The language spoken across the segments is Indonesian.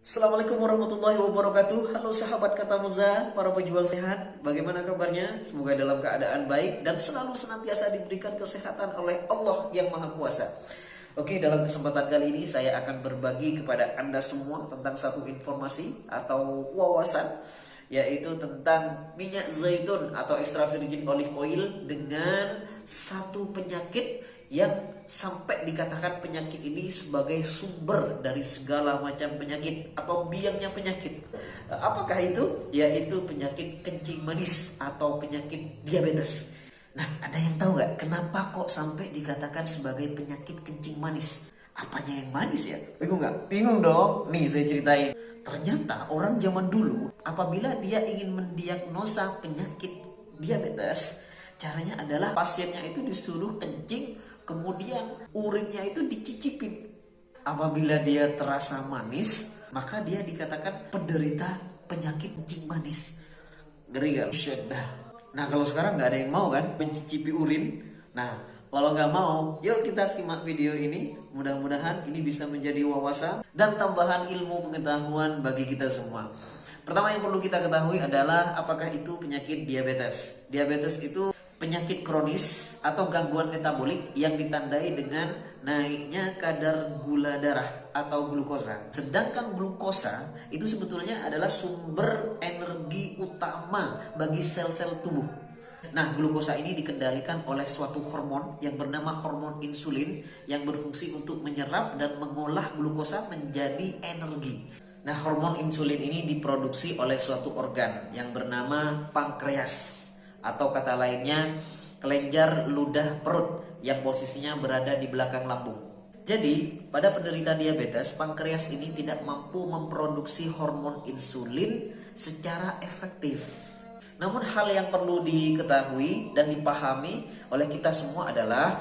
Assalamualaikum warahmatullahi wabarakatuh. Halo sahabat Kata Muza, para pejuang sehat. Bagaimana kabarnya? Semoga dalam keadaan baik dan selalu senantiasa diberikan kesehatan oleh Allah yang Maha Kuasa. Oke, dalam kesempatan kali ini saya akan berbagi kepada Anda semua tentang satu informasi atau wawasan, yaitu tentang minyak zaitun atau extra virgin olive oil dengan satu penyakit yang sampai dikatakan penyakit ini sebagai sumber dari segala macam penyakit atau biangnya penyakit. Apakah itu? Yaitu penyakit kencing manis atau penyakit diabetes. Nah, ada yang tahu nggak kenapa kok sampai dikatakan sebagai penyakit kencing manis? Apanya yang manis ya? Bingung nggak? Bingung dong. Nih saya ceritain. Ternyata orang zaman dulu apabila dia ingin mendiagnosa penyakit diabetes, caranya adalah pasiennya itu disuruh kencing, kemudian urinnya itu dicicipin. Apabila dia terasa manis, maka dia dikatakan penderita penyakit kencing manis. Ngeri gak? Syeddah. Nah, kalau sekarang nggak ada yang mau kan mencicipi urin. Nah, kalau nggak mau, yuk kita simak video ini. Mudah-mudahan ini bisa menjadi wawasan dan tambahan ilmu pengetahuan bagi kita semua. Pertama yang perlu kita ketahui adalah apakah itu penyakit diabetes. Diabetes itu penyakit kronis atau gangguan metabolik yang ditandai dengan naiknya kadar gula darah atau glukosa. Sedangkan glukosa itu sebetulnya adalah sumber energi utama bagi sel-sel tubuh. Nah, glukosa ini dikendalikan oleh suatu hormon yang bernama hormon insulin yang berfungsi untuk menyerap dan mengolah glukosa menjadi energi. Nah, hormon insulin ini diproduksi oleh suatu organ yang bernama pankreas, atau kata lainnya kelenjar ludah perut yang posisinya berada di belakang lambung. Jadi, pada penderita diabetes, pankreas ini tidak mampu memproduksi hormon insulin secara efektif. Namun hal yang perlu diketahui dan dipahami oleh kita semua adalah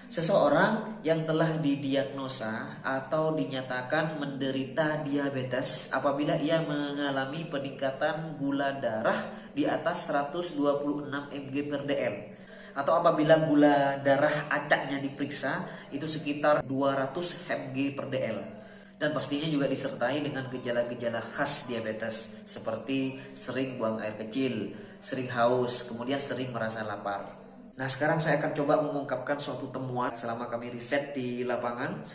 seseorang yang telah didiagnosa atau dinyatakan menderita diabetes apabila ia mengalami peningkatan gula darah di atas 126 mg per dl, atau apabila gula darah acaknya diperiksa itu sekitar 200 mg per dl. Dan pastinya juga disertai dengan gejala-gejala khas diabetes seperti sering buang air kecil, sering haus, kemudian sering merasa lapar. Nah, sekarang saya akan coba mengungkapkan suatu temuan selama kami riset di lapangan.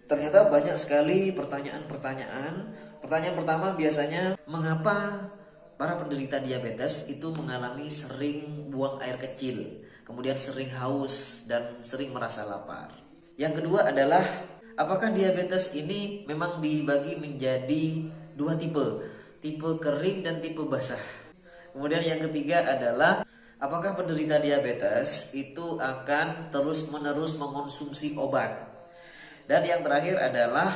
Ternyata banyak sekali pertanyaan-pertanyaan. Pertanyaan pertama biasanya, mengapa para penderita diabetes itu mengalami sering buang air kecil, kemudian sering haus dan sering merasa lapar. Yang kedua adalah, apakah diabetes ini memang dibagi menjadi dua tipe, tipe kering dan tipe basah. Kemudian yang ketiga adalah, apakah penderita diabetes itu akan terus-menerus mengonsumsi obat? Dan yang terakhir adalah,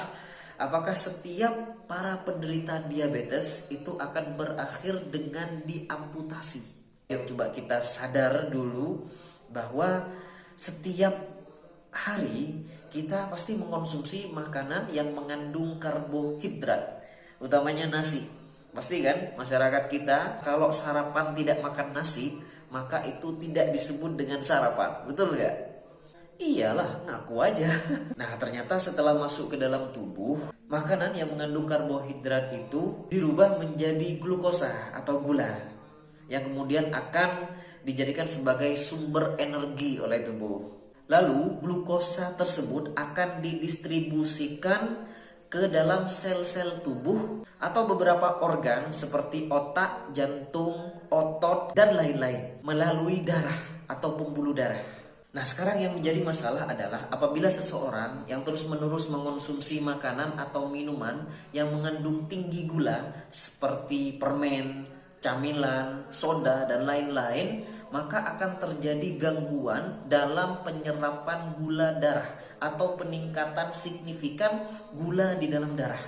apakah setiap para penderita diabetes itu akan berakhir dengan diamputasi? Yuk coba kita sadar dulu bahwa setiap hari kita pasti mengonsumsi makanan yang mengandung karbohidrat, utamanya nasi. Pasti kan masyarakat kita kalau sarapan tidak makan nasi, maka itu tidak disebut dengan sarapan. Betul gak? Iyalah, ngaku aja. Nah, ternyata setelah masuk ke dalam tubuh, makanan yang mengandung karbohidrat itu dirubah menjadi glukosa atau gula, yang kemudian akan dijadikan sebagai sumber energi oleh tubuh. Lalu glukosa tersebut akan didistribusikan ke dalam sel-sel tubuh atau beberapa organ seperti otak, jantung, otot, dan lain-lain melalui darah atau pembuluh darah. Nah, sekarang yang menjadi masalah adalah apabila seseorang yang terus-menerus mengonsumsi makanan atau minuman yang mengandung tinggi gula seperti permen, camilan, soda, dan lain-lain, maka akan terjadi gangguan dalam penyerapan gula darah atau peningkatan signifikan gula di dalam darah.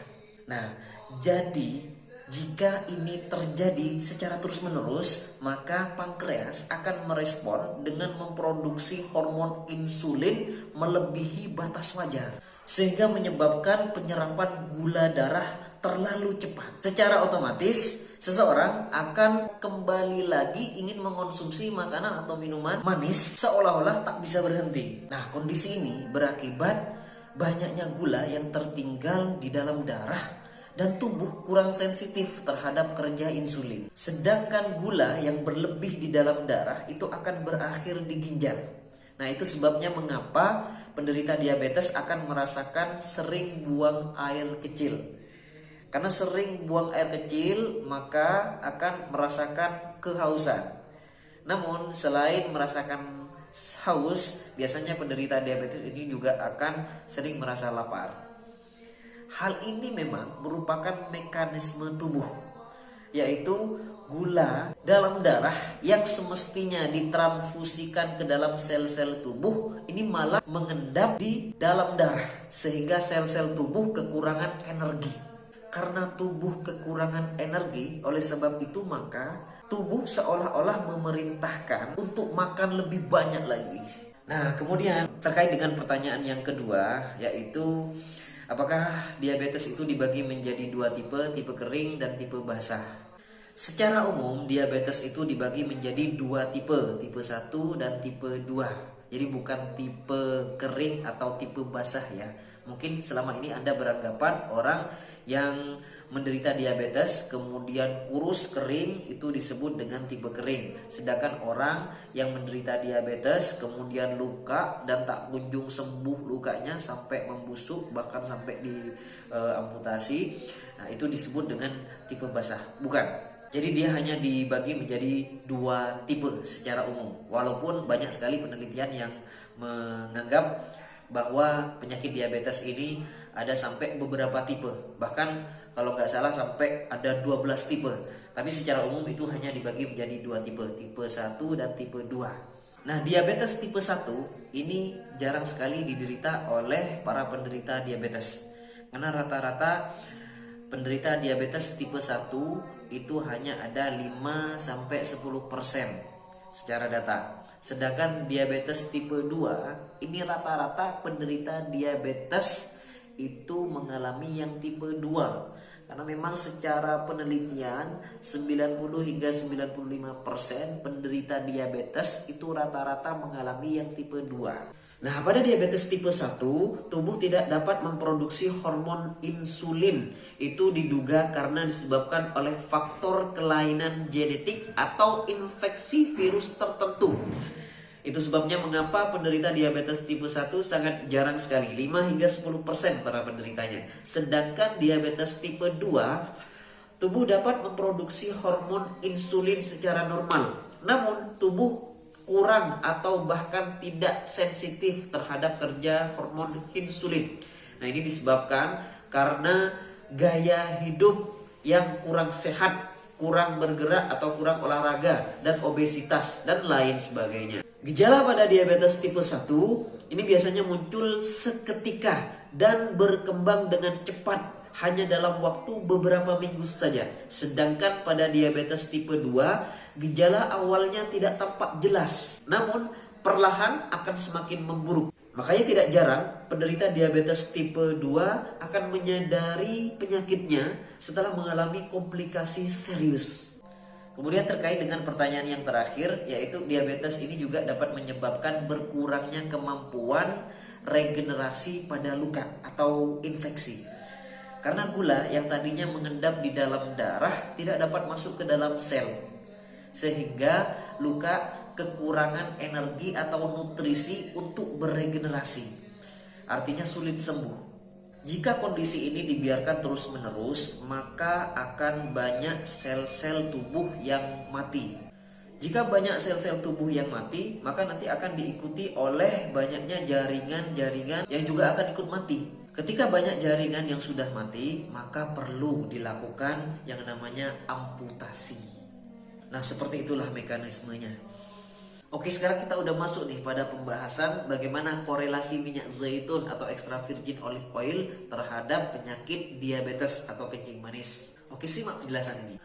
Nah, jadi jika ini terjadi secara terus-menerus, maka pankreas akan merespon dengan memproduksi hormon insulin melebihi batas wajar, sehingga menyebabkan penyerapan gula darah terlalu cepat. Secara otomatis, seseorang akan kembali lagi ingin mengonsumsi makanan atau minuman manis seolah-olah tak bisa berhenti. Nah, kondisi ini berakibat banyaknya gula yang tertinggal di dalam darah dan tubuh kurang sensitif terhadap kerja insulin. Sedangkan gula yang berlebih di dalam darah itu akan berakhir di ginjal. Nah, itu sebabnya mengapa penderita diabetes akan merasakan sering buang air kecil. Karena sering buang air kecil, maka akan merasakan kehausan. Namun, selain merasakan haus, biasanya penderita diabetes ini juga akan sering merasa lapar. Hal ini memang merupakan mekanisme tubuh, yaitu gula dalam darah yang semestinya ditransfusikan ke dalam sel-sel tubuh ini malah mengendap di dalam darah, sehingga sel-sel tubuh kekurangan energi. Karena tubuh kekurangan energi, oleh sebab itu maka tubuh seolah-olah memerintahkan untuk makan lebih banyak lagi. Nah, kemudian terkait dengan pertanyaan yang kedua, yaitu apakah diabetes itu dibagi menjadi dua tipe, tipe kering dan tipe basah? Secara umum diabetes itu dibagi menjadi dua tipe, tipe 1 dan tipe 2. Jadi bukan tipe kering atau tipe basah ya. Mungkin selama ini Anda beranggapan orang yang menderita diabetes kemudian kurus kering itu disebut dengan tipe kering. Sedangkan orang yang menderita diabetes kemudian luka dan tak kunjung sembuh lukanya sampai membusuk bahkan sampai di amputasi, nah itu disebut dengan tipe basah. Bukan. Jadi dia hanya dibagi menjadi dua tipe secara umum. Walaupun banyak sekali penelitian yang menganggap bahwa penyakit diabetes ini ada sampai beberapa tipe. Bahkan kalau nggak salah sampai ada 12 tipe. Tapi secara umum itu hanya dibagi menjadi dua tipe, tipe 1 dan tipe 2. Nah, diabetes tipe 1 ini jarang sekali diderita oleh para penderita diabetes. Karena rata-rata penderita diabetes tipe 1 itu hanya ada 5-10% secara data. Sedangkan diabetes tipe 2 ini rata-rata penderita diabetes itu mengalami yang tipe 2. Karena memang secara penelitian 90 hingga 95% penderita diabetes itu rata-rata mengalami yang tipe 2. Nah, pada diabetes tipe 1, tubuh tidak dapat memproduksi hormon insulin. Itu diduga karena disebabkan oleh faktor kelainan genetik atau infeksi virus tertentu. Itu sebabnya mengapa penderita diabetes tipe 1 sangat jarang sekali, 5 hingga 10% para penderitanya. Sedangkan diabetes tipe 2, tubuh dapat memproduksi hormon insulin secara normal. Namun tubuh kurang atau bahkan tidak sensitif terhadap kerja hormon insulin. Nah, ini disebabkan karena gaya hidup yang kurang sehat, kurang bergerak atau kurang olahraga, dan obesitas dan lain sebagainya. Gejala pada diabetes tipe 1 ini biasanya muncul seketika dan berkembang dengan cepat hanya dalam waktu beberapa minggu saja. Sedangkan pada diabetes tipe 2, gejala awalnya tidak tampak jelas, namun perlahan akan semakin memburuk. Makanya tidak jarang penderita diabetes tipe 2 akan menyadari penyakitnya setelah mengalami komplikasi serius. Kemudian terkait dengan pertanyaan yang terakhir, yaitu diabetes ini juga dapat menyebabkan berkurangnya kemampuan regenerasi pada luka atau infeksi. Karena gula yang tadinya mengendap di dalam darah tidak dapat masuk ke dalam sel, sehingga luka kekurangan energi atau nutrisi untuk beregenerasi. Artinya sulit sembuh. Jika kondisi ini dibiarkan terus-menerus, maka akan banyak sel-sel tubuh yang mati. Jika banyak sel-sel tubuh yang mati, maka nanti akan diikuti oleh banyaknya jaringan-jaringan yang juga akan ikut mati. Ketika banyak jaringan yang sudah mati, maka perlu dilakukan yang namanya amputasi. Nah, seperti itulah mekanismenya. Oke, sekarang kita udah masuk nih pada pembahasan bagaimana korelasi minyak zaitun atau extra virgin olive oil terhadap penyakit diabetes atau kencing manis. Oke, simak penjelasan ini.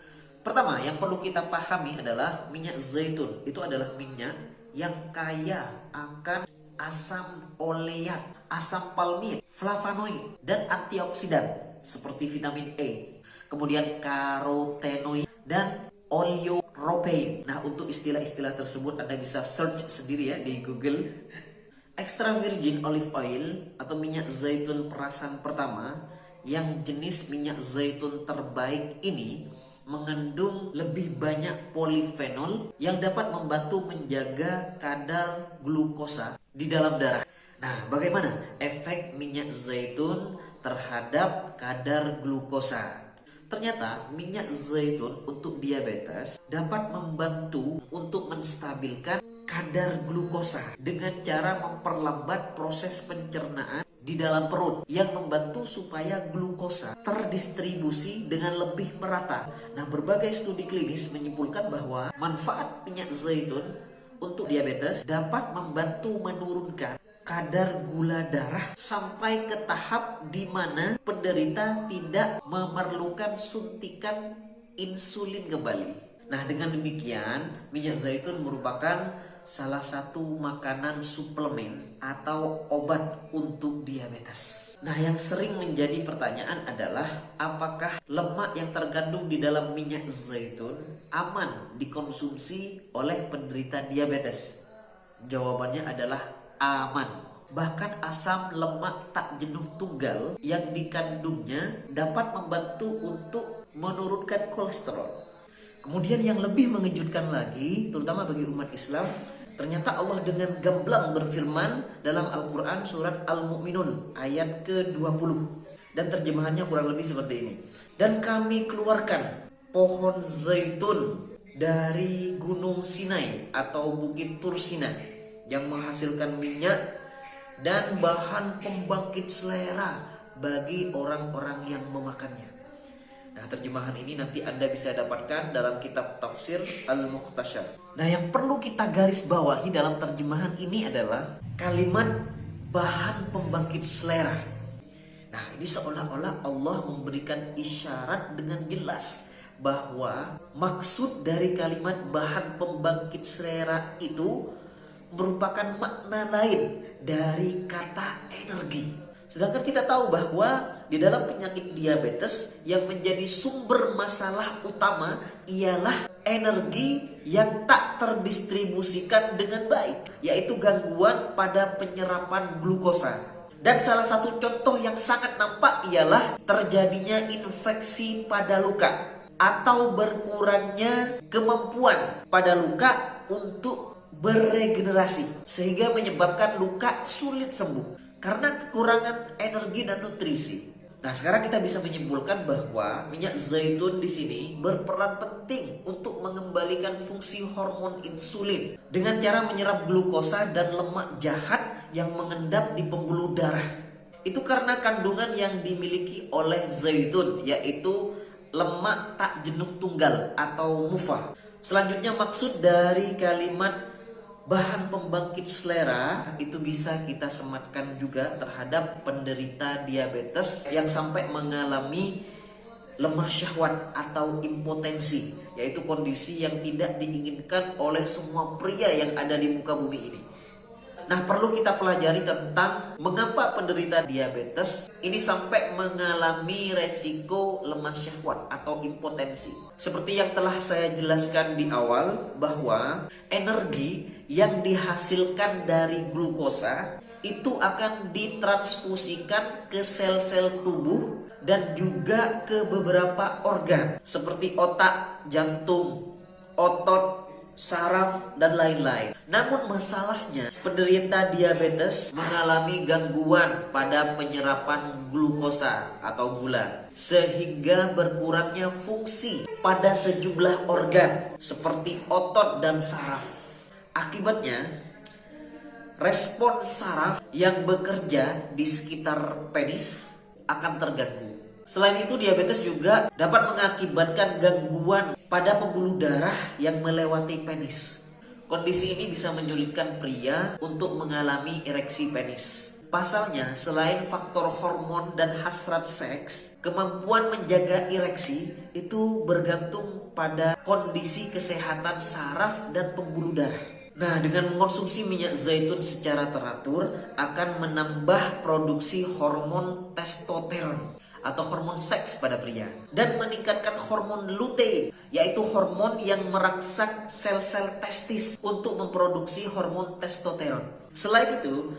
Pertama, yang perlu kita pahami adalah minyak zaitun itu adalah minyak yang kaya akan asam oleat, asam palmit, flavonoid, dan antioksidan seperti vitamin E. Kemudian karotenoid dan oleuropein. Nah, untuk istilah-istilah tersebut Anda bisa search sendiri ya di Google. Extra virgin olive oil atau minyak zaitun perasan pertama yang jenis minyak zaitun terbaik ini mengandung lebih banyak polifenol yang dapat membantu menjaga kadar glukosa di dalam darah. Nah, bagaimana efek minyak zaitun terhadap kadar glukosa? Ternyata minyak zaitun untuk diabetes dapat membantu untuk menstabilkan kadar glukosa dengan cara memperlambat proses pencernaan di dalam perut yang membantu supaya glukosa terdistribusi dengan lebih merata. Nah, berbagai studi klinis menyimpulkan bahwa manfaat minyak zaitun untuk diabetes dapat membantu menurunkan kadar gula darah sampai ke tahap di mana penderita tidak memerlukan suntikan insulin kembali. Nah, dengan demikian minyak zaitun merupakan salah satu makanan suplemen atau obat untuk diabetes. Nah, yang sering menjadi pertanyaan adalah apakah lemak yang terkandung di dalam minyak zaitun aman dikonsumsi oleh penderita diabetes? Jawabannya adalah aman. Bahkan asam lemak tak jenuh tunggal yang dikandungnya dapat membantu untuk menurunkan kolesterol. Kemudian yang lebih mengejutkan lagi, terutama bagi umat Islam, ternyata Allah dengan gamblang berfirman dalam Al-Quran surat Al-Mu'minun ayat ke-20. Dan terjemahannya kurang lebih seperti ini. Dan kami keluarkan pohon zaitun dari gunung Sinai atau bukit Tursina yang menghasilkan minyak dan bahan pembangkit selera bagi orang-orang yang memakannya. Nah, terjemahan ini nanti Anda bisa dapatkan dalam kitab tafsir Al-Mukhtasar. Nah, yang perlu kita garis bawahi dalam terjemahan ini adalah kalimat bahan pembangkit selera. Nah, ini seolah-olah Allah memberikan isyarat dengan jelas bahwa maksud dari kalimat bahan pembangkit selera itu merupakan makna lain dari kata energi. Sedangkan kita tahu bahwa di dalam penyakit diabetes yang menjadi sumber masalah utama ialah energi yang tak terdistribusikan dengan baik, yaitu gangguan pada penyerapan glukosa. Dan salah satu contoh yang sangat nampak ialah terjadinya infeksi pada luka atau berkurangnya kemampuan pada luka untuk beregenerasi sehingga menyebabkan luka sulit sembuh karena kekurangan energi dan nutrisi. Nah, sekarang kita bisa menyimpulkan bahwa minyak zaitun di sini berperan penting untuk mengembalikan fungsi hormon insulin dengan cara menyerap glukosa dan lemak jahat yang mengendap di pembuluh darah. Itu karena kandungan yang dimiliki oleh zaitun, yaitu lemak tak jenuh tunggal atau MUFA. Selanjutnya, maksud dari kalimat bahan pembangkit selera itu bisa kita sematkan juga terhadap penderita diabetes yang sampai mengalami lemah syahwat atau impotensi, yaitu kondisi yang tidak diinginkan oleh semua pria yang ada di muka bumi ini. Nah, perlu kita pelajari tentang mengapa penderita diabetes ini sampai mengalami resiko lemah syahwat atau impotensi. Seperti yang telah saya jelaskan di awal bahwa energi yang dihasilkan dari glukosa itu akan ditransfusikan ke sel-sel tubuh dan juga ke beberapa organ seperti otak, jantung, otot, saraf, dan lain-lain. Namun masalahnya penderita diabetes mengalami gangguan pada penyerapan glukosa atau gula sehingga berkurangnya fungsi pada sejumlah organ seperti otot dan saraf. Akibatnya respon saraf yang bekerja di sekitar penis akan terganggu. Selain itu, diabetes juga dapat mengakibatkan gangguan pada pembuluh darah yang melewati penis. Kondisi ini bisa menyulitkan pria untuk mengalami ereksi penis. Pasalnya, selain faktor hormon dan hasrat seks, kemampuan menjaga ereksi itu bergantung pada kondisi kesehatan saraf dan pembuluh darah. Nah, dengan mengonsumsi minyak zaitun secara teratur akan menambah produksi hormon testosteron atau hormon seks pada pria dan meningkatkan hormon lutein, yaitu hormon yang merangsang sel-sel testis untuk memproduksi hormon testosteron. Selain itu,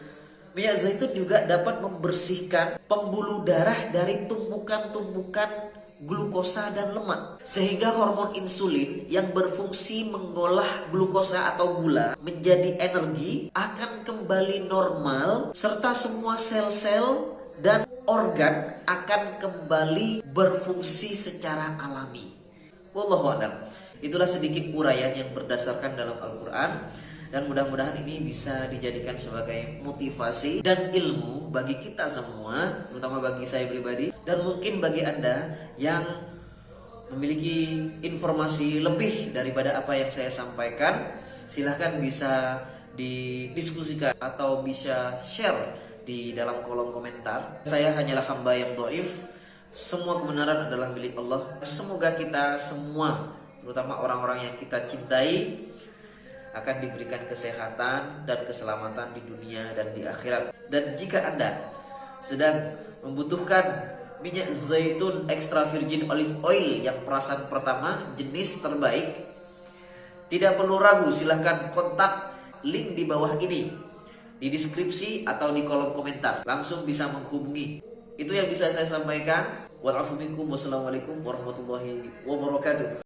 Minyak zaitun juga dapat membersihkan pembuluh darah dari tumpukan-tumpukan glukosa dan lemak. Sehingga hormon insulin yang berfungsi mengolah glukosa atau gula menjadi energi akan kembali normal, serta semua sel-sel dan organ akan kembali berfungsi secara alami. Wallahu a'lam. Itulah sedikit uraian yang berdasarkan dalam Al-Quran, dan mudah-mudahan ini bisa dijadikan sebagai motivasi dan ilmu bagi kita semua, terutama bagi saya pribadi, dan mungkin bagi Anda yang memiliki informasi lebih daripada apa yang saya sampaikan. Silahkan bisa didiskusikan atau bisa share di dalam kolom komentar. Saya hanyalah hamba yang dhaif. Semua kebenaran adalah milik Allah. Semoga kita semua, terutama orang-orang yang kita cintai, akan diberikan kesehatan dan keselamatan di dunia dan di akhirat. Dan jika Anda sedang membutuhkan minyak zaitun extra virgin olive oil yang perasan pertama, jenis terbaik, tidak perlu ragu, silahkan kontak link di bawah ini, di deskripsi atau di kolom komentar. Langsung bisa menghubungi. Itu yang bisa saya sampaikan. Wassalamualaikum warahmatullahi wabarakatuh.